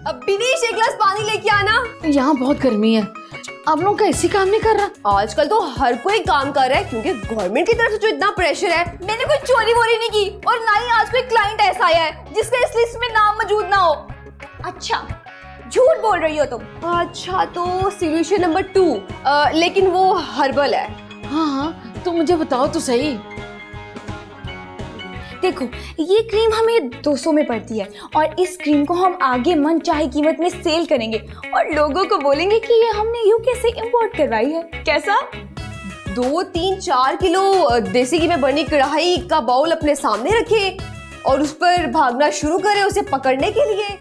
अब विनीश एक गिलास पानी लेके आना। यहाँ बहुत गर्मी है, आप लोगों का ऐसी काम नहीं कर रहा। आजकल तो हर कोई काम कर रहा है क्योंकि गवर्नमेंट की तरफ से जो इतना प्रेशर है। मैंने कोई चोरी वोरी नहीं की और ना ही आज कोई क्लाइंट ऐसा आया है जिसका इस लिस्ट में नाम मौजूद ना हो। अच्छा, झूठ बोल रही हो तुम। अच्छा तो सोल्यूशन नंबर 2, लेकिन वो हर्बल है। हाँ, तो मुझे बताओ तो सही। देखो, ये क्रीम हमें 200 में पड़ती है और इस क्रीम को हम आगे मन चाहे कीमत में सेल करेंगे और लोगों को बोलेंगे कि ये हमने यूके से इंपोर्ट करवाई है। कैसा? 2, 3, 4 किलो देसी घी में बनी कढ़ाई का बाउल अपने सामने रखे और उस पर भागना शुरू करे उसे पकड़ने के लिए।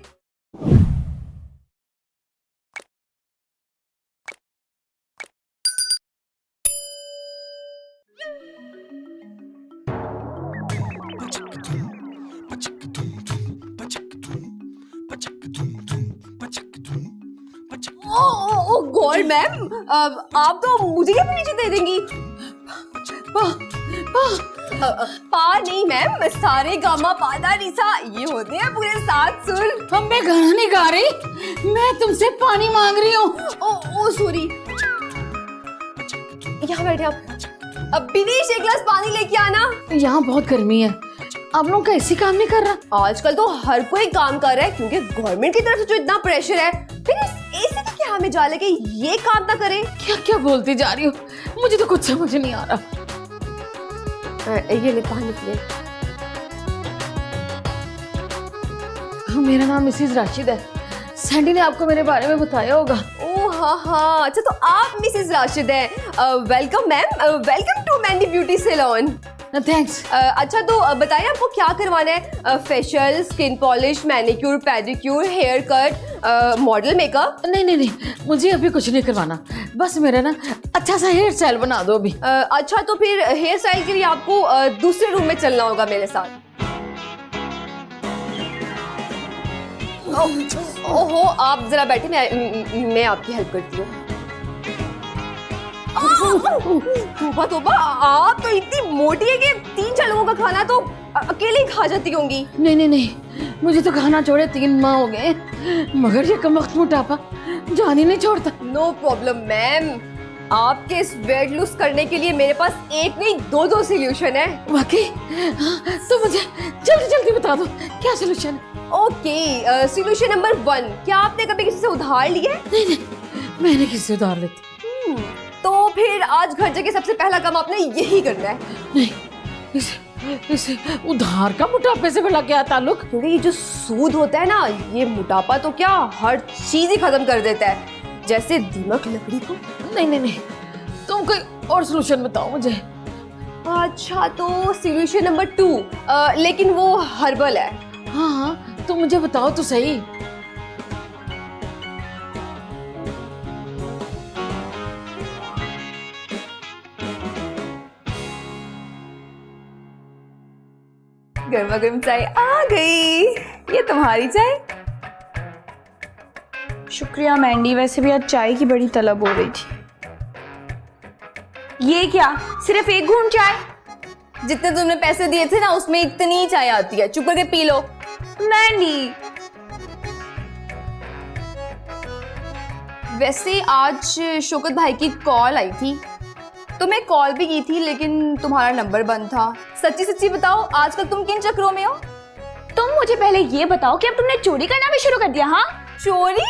ओ गॉड मैम, आप तो मुझे क्या नीचे दे देंगी? पा नहीं मैम, सारे गामा पादा निसा ये होते हैं पूरे 7 सुर। अब मैं गाना नहीं गा रही, मैं तुमसे पानी मांग रही हूँ। ओ सॉरी, यहाँ बैठे आप। अब विनीश एक गिलास पानी लेके आना। यहाँ बहुत गर्मी है, आप लोगों का ऐसी काम नहीं कर रहा। आजकल तो हर कोई काम कर रहा है क्योंकि गवर्नमेंट की तरफ से जो इतना प्रेशर है। फिर ऐसे तो क्या हमें जाले के ये काम ना करें? क्या क्या बोलती जा रही हो, मुझे तो कुछ समझ नहीं आ रहा। ये ले पानी पिए। मेरा नाम मिसेस राशिद है, सैंडी ने आपको मेरे बारे में बताया होगा। ओह हाँ, अच्छा तो आप मिसेस राशिद हैं। Welcome ma'am, welcome to Mandy beauty salon. Thanks. अच्छा तो बताइए आपको क्या करवाना है? Facial, skin polish, manicure, pedicure, hair cut, model makeup? नहीं, मुझे अभी कुछ नहीं करवाना, बस मेरा ना अच्छा सा हेयर स्टाइल बना दो अभी। अच्छा तो फिर हेयर स्टाइल के लिए आपको दूसरे रूम में चलना होगा मेरे साथ। ओहो, आप जरा बैठे, मैं आपकी हेल्प करती हूँ। तोबा तोबा, आप तो इतनी मोटी है कि 3-4 लोगों का खाना तो अकेले ही खा जाती होंगी। नहीं, मुझे तो खाना छोड़े 3 माह हो गए, मगर ये कमबख्त मोटापा जान ही नहीं छोड़ता। नो प्रॉब्लम मैम, आपके इस वेट लूज करने के लिए मेरे पास एक नहीं 2 सोल्यूशन है। वाकई? तो मुझे जल्दी बता दो क्या सोल्यूशन है। ओके, सोल्यूशन नंबर 1, क्या आपने कभी किसी से उधार लिया है? नहीं, मैंने किसी से उधार लेती। तो फिर आज घर जाके सबसे पहला काम आपने यही करना है। नहीं, इसे उधार का मोटापे से भला क्या ताल्लुक? क्योंकि ये जो सूद होता है ना, ये मोटापा तो क्या हर चीज ही खत्म कर देता है, जैसे दीमक लकड़ी को। नहीं, तुम कोई और सोल्यूशन बताओ मुझे। अच्छा तो सोल्यूशन नंबर 2, लेकिन वो हर्बल है। हाँ, तो मुझे बताओ तो सही। गर्मा गर्म चाय आ गई। ये तुम्हारी चाय? शुक्रिया मैंडी, वैसे भी आज चाय की बड़ी तलब हो रही थी। ये क्या, सिर्फ 1 घूंट चाय? जितने तुमने पैसे दिए थे ना, उसमें इतनी चाय आती है, चुप करके पी लो। मैंडी, वैसे आज शौकत भाई की कॉल आई थी, तो मैं कॉल भी की थी लेकिन तुम्हारा नंबर बंद था। सच्ची बताओ, आजकल तुम किन चक्रों में हो? तुम मुझे पहले ये बताओ कि अब तुमने चोरी करना भी शुरू कर दिया? हाँ, चोरी?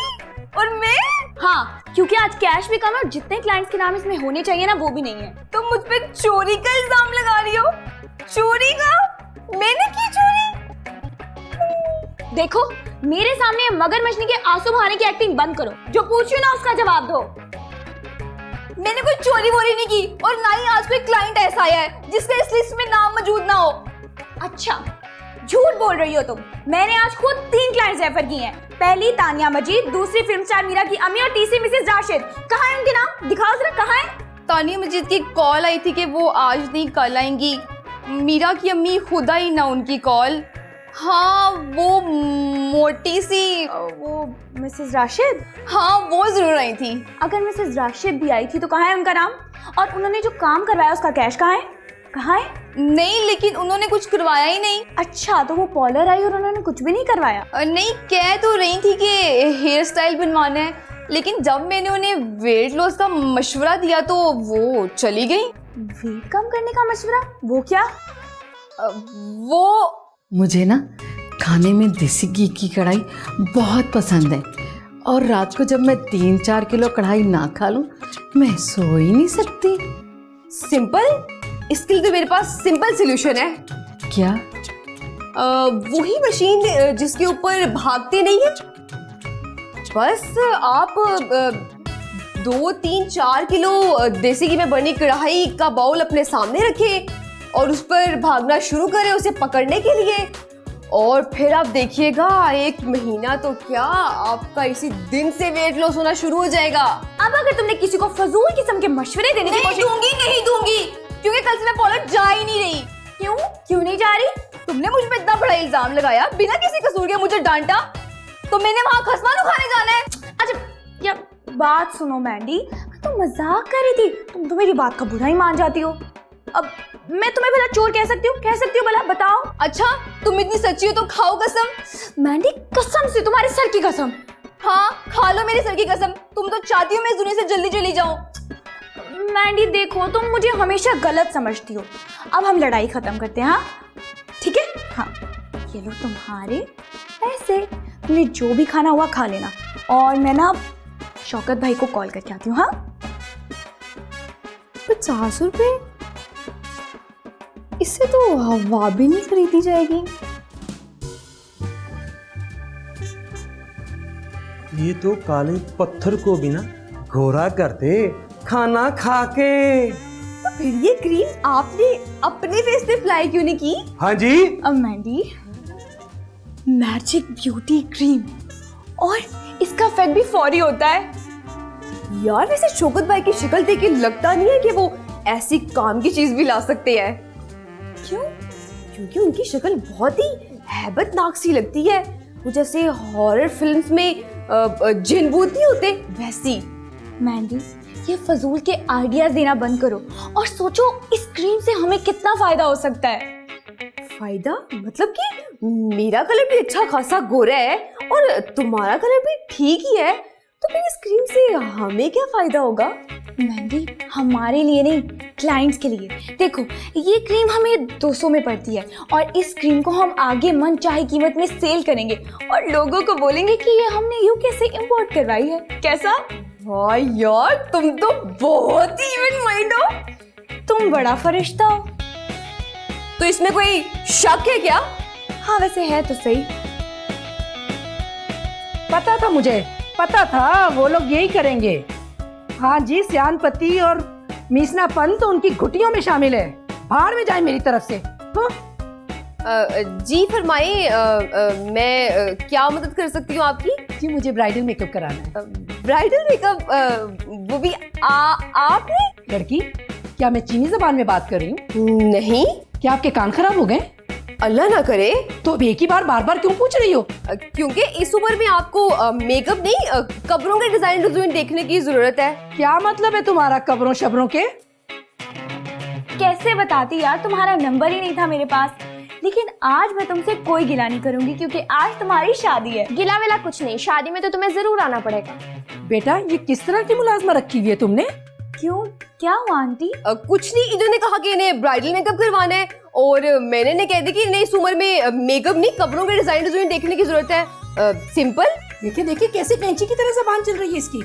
और मैं? हाँ, क्योंकि आज कैश भी कम है और जितने क्लाइंट्स के नाम इसमें होने चाहिए ना, वो भी नहीं है। तुम मुझ पे चोरी का इल्जाम लगा रही हो? चोरी का? मैंने की चोरी? देखो, मेरे सामने मगरमच्छनी के आंसू बहाने की एक्टिंग बंद करो। जो पूछियो ना उसका जवाब दो। मैंने कोई चोरी वोरी नहीं की और ना ही आज कोई क्लाइंट ऐसा आया है जिसका इस लिस्ट में नाम मौजूद ना हो। अच्छा, झूठ बोल रही हो तुम। मैंने आज खुद 3 क्लाइंट्स रेफर किए हैं। पहली तानिया मजीद, दूसरी फिल्म स्टार मीरा की अम्मी और तीसरी मिसेस राशिद। कहाँ है उनके नाम? दिखाओ जरा, कहाँ है? तानिया मजीद की कॉल आई थी कि वो आज नहीं कल आएंगी। मीरा की अम्मी खुद आई ना उनकी कॉल। हाँ, वो मोटी सी, वो मिसेस राशिद? हाँ, वो जरूर आई थी। अगर मिसेस राशिद भी आई थी तो कहाँ है उनका नाम? और उन्होंने जो काम करवाया उसका कैश कहाँ है? कहाँ है? नहीं, लेकिन उन्होंने कुछ करवाया ही नहीं। अच्छा, तो वो पॉलर आई और उन्होंने कुछ भी नहीं करवाया? नहीं, कह तो रही थी कि हेयर स्टाइल बनवाना है, लेकिन जब मैंने उन्हें वेट लॉस का मशवरा दिया तो वो चली गई। वेट कम करने का मशवरा? वो क्या? वो मुझे ना खाने में देसी घी की कढ़ाई बहुत पसंद है, और रात को जब मैं 3-4 किलो कढ़ाई ना खा लूं मैं सो ही नहीं सकती। सिंपल, इसके लिए तो मेरे पास सिंपल सोल्यूशन है। क्या? वही मशीन जिसके ऊपर भागते नहीं है। बस आप 2-3-4 किलो देसी घी में बनी कढ़ाई का बाउल अपने सामने रखें और उस पर भागना शुरू करें उसे पकड़ने के लिए, और फिर आप देखिएगा 1 महीना तो क्या, आपका इसी दिन से वेट लॉस होना शुरू हो जाएगा। अब अगर तुमने किसी को फजूल किस्म के मशवरे देने की कोशिश... नहीं दूंगी, क्योंकि कल से मैं पार्लर जा ही नहीं रही। क्यों नहीं जा रही? तुमने मुझ पे इतना बड़ा इल्जाम लगाया, बिना किसी कसूर के मुझे डांटा, तो मैंने वहाँ खसमानू खाने जाना है। अच्छा या बात सुनो मैंडी, तुम मजाक कर रही थी, तुम तो मेरी बात का बुरा ही मान जाती हो। अब मैं तुम्हें भला चोर कह सकती हूँ भला, बताओ। अच्छा तुम इतनी सच्ची हो तो खाओ कसम। मैंडी कसम से, तुम्हारे सर की कसम। हाँ खा लो मेरे सर की कसम, तुम तो चाहती हो मैं इस दुनिया से जल्दी चली जाऊं। मैंडी देखो, तुम मुझे हमेशा गलत समझती हो। अब हम लड़ाई खत्म करते हैं, हाँ ठीक है? हाँ ये लो तुम्हारे पैसे, तुमने जो भी खाना हुआ खा लेना, और मैं ना शौकत भाई को कॉल करके आती हूँ। हाँ 50 रुपए, इससे तो हवा भी नहीं खरीदी जाएगी। ये तो काले पत्थर को भी ना गोरा करते खाना खा के। तो फिर ये क्रीम आपने अपने फेस पे अप्लाई क्यों नहीं की? हाँ जी। अब मैंडी, मैजिक ब्यूटी क्रीम, और इसका इफेक्ट भी फौरी होता है। यार वैसे शौकत भाई की शक्ल देख के लगता नहीं है कि वो ऐसी काम की चीज भी ला सकते हैं। क्यों? क्योंकि उनकी शक्ल बहुत ही हैबतनाक सी लगती है, वो जैसे हॉरर फिल्म्स में जिन भूत नहीं होते वैसी। मैंडी ये फजूल के आइडियाज देना बंद करो और सोचो इस क्रीम से हमें कितना फायदा हो सकता है। फायदा मतलब कि मेरा कलर भी अच्छा खासा गोरा है और तुम्हारा कलर भी ठीक ही है, तो फिर इस क्रीम से हमें क्या फायदा होगा? मैंडी हमारे लिए नहीं, क्लाइंट्स के लिए। देखो ये क्रीम हमें 200 में पड़ती है, और इस क्रीम को हम आगे मन चाहे कीमत में सेल करेंगे और लोगों को बोलेंगे कि ये हमने यूके से इंपोर्ट करवाई है। कैसा? वाह यार तुम तो बहुत ही इवेंट माइंड हो। तुम बड़ा फरिश्ता हो। तो इसमें कोई शक है क्या? हाँ वैसे है तो सही। पता था, मुझे पता था वो लोग यही करेंगे। हाँ जी, सियानपति और मीसनापन तो उनकी घुटियों में शामिल है। भाड़ में जाए मेरी तरफ से। हाँ? जी फरमाइए, मैं क्या मदद कर सकती हूँ आपकी? जी मुझे ब्राइडल मेकअप कराना है। Bridal makeup? वो भी आपने? लड़की, क्या मैं चीनी जबान में बात कर रही हूँ? नहीं। क्या आपके कान खराब हो गए? अल्लाह ना करे। तो अब एक ही बार बार क्यों पूछ रही हो? क्योंकि इस उम्र में आपको मेकअप नहीं कब्रों के डिजाइन देखने की जरूरत है। क्या मतलब है तुम्हारा कब्रों शबरों के? कैसे बताती यार, तुम्हारा नंबर ही नहीं था मेरे पास। लेकिन आज मैं तुमसे कोई गिला नहीं करूंगी क्योंकि आज तुम्हारी शादी है। गिला विला कुछ नहीं, शादी में तो तुम्हें जरूर आना पड़ेगा। बेटा ये किस तरह की मुलाजमा रखी हुई है तुमने? क्यों, क्या हुआ आंटी? कुछ नहीं, इन्होंने कहा कि इन्हें ब्राइडल मेकअप करवाना है और मैंने इन्हें कह दी कि इन्हें इस उम्र में मेकअप नहीं कब्रों के डिजाइन देखने की जरूरत है। सिंपल। देखिए देखिए कैसे कैंची की तरह जबान चल रही है इसकी।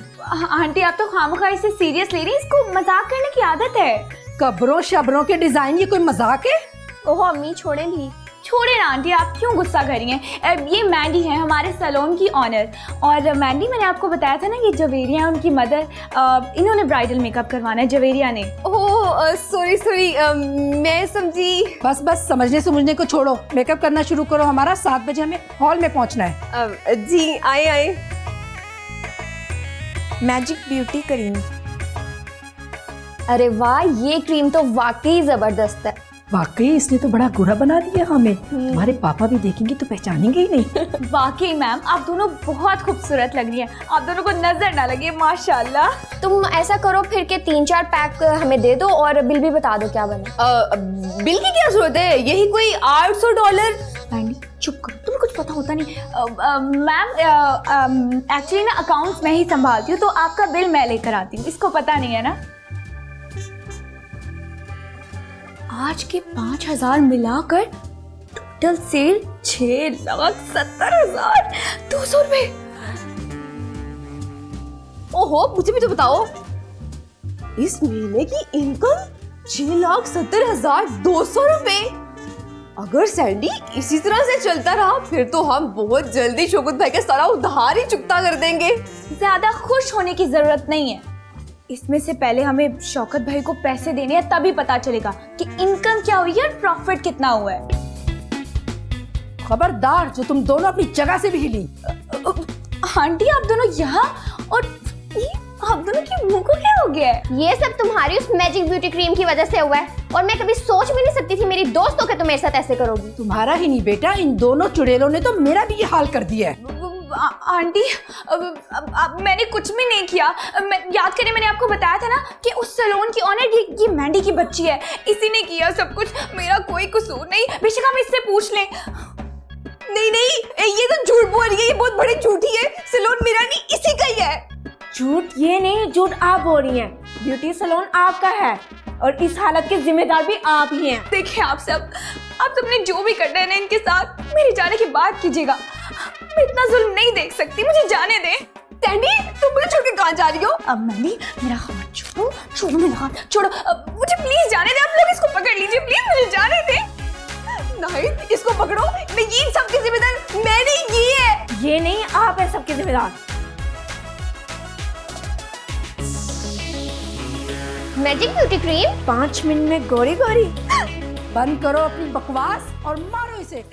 आंटी आप तो खामखा इसे सीरियस ले रही हैं, इसको मजाक करने की आदत है। कब्रों शबरों के डिजाइन ये कोई मजाक है? ओहो अम्मी छोड़े नहीं। छोड़े ना आंटी, आप क्यों गुस्सा कर रही हैं? ये मैंडी है हमारे सैलून की ऑनर, और मैंडी मैंने आपको बताया था ना ये जवेरिया उनकी मदर, इन्होंने ब्राइडल मेकअप करवाना है जवेरिया ने। ओह सॉरी मैं समझी। बस समझने को छोड़ो, मेकअप करना शुरू करो। हमारा 7 बजे हमें हॉल में पहुंचना है। जी आए। Magic beauty cream. अरे वाह, ये क्रीम तो वाकई जबरदस्त है। वाकई इसने तो बड़ा गोरा बना दिया हमें। तुम्हारे पापा भी देखेंगे तो पहचानेंगे ही नहीं। वाकई मैम आप दोनों बहुत खूबसूरत लग रही हैं, आप दोनों को नजर ना लगे माशाल्लाह। तुम ऐसा करो फिर के 3-4 पैक हमें दे दो और बिल भी बता दो क्या बने। बिल की क्या जरूरत है, यही कोई $800। मैंडी चुप करो, तुम्हें कुछ कुछ पता होता नहीं। मैम एक्चुअली ना अकाउंट्स मैं ही संभालती हूँ, तो आपका बिल मैं लेकर आती हूँ, इसको पता नहीं है ना। आज के 5,000 मिलाकर टोटल सेल 6,70,200 रुपए। ओहो, मुझे भी तो बताओ, इस महीने की इनकम 6,70,200 रुपए। अगर सैंडी इसी तरह से चलता रहा फिर तो हम बहुत जल्दी शौकत भाई का सारा उधार ही चुकता कर देंगे। ज्यादा खुश होने की जरूरत नहीं है, इसमें से पहले हमें शौकत भाई को पैसे देने हैं, तभी पता चलेगा कि इनकम क्या हुई है और प्रॉफिट कितना हुआ है। खबरदार, जो तुम दोनों अपनी जगह से भी हिली। आंटी आप दोनों यहाँ, और ये आप दोनों के मुंह को क्या हो गया है? ये सब तुम्हारी उस मैजिक ब्यूटी क्रीम की वजह से हुआ है, और मैं कभी सोच भी नहीं सकती थी मेरी दोस्तों के तुम मेरे साथ ऐसे करोगी। तुम्हारा ही नहीं बेटा, इन दोनों चुड़ैलों ने तो मेरा भी ये हाल कर दिया है। आंटी मैंने कुछ भी नहीं किया। याद करिए मैंने आपको बताया था ना कि उस सैलून की ऑनर ये मैंडी की बच्ची है, इसी ने किया सब कुछ, मेरा कोई कसूर नहीं। बेशक आप इससे पूछ लें। नहीं नहीं, ये तो झूठ बोल रही है, ये बहुत बड़ी झूठी है। सैलून मेरा नहीं, इसी का ही है। झूठ ये नहीं, झूठ आप बोल रही हैं। ब्यूटी सैलून आपका है और इस हालत के जिम्मेदार भी आप ही हैं। देखिए आप सबने जो भी करना है ना इनके साथ, मेरे जाने के बाद कीजिएगा। मैं इतना जुल्म नहीं देख सकती, मुझे जाने दे। सैंडी, तुम मुझे छोड़ के कहाँ जा रही हो? अब मैंने मेरा हाथ छोड़ो मेरा हाथ छोड़ो, मुझे प्लीज जाने दे। आप लोग इसको पकड़ लीजिए, प्लीज मुझे जाने दे। नहीं, इसको पकड़ो, मैं ये सबकी जिम्मेदार मैंने की है। ये नहीं, आप हैं सबके जिम्मेदार। मैजिक ब्यूटी क्रीम 5 मिनट में गोरी गोरी। बंद करो अपनी बकवास और मारो इसे।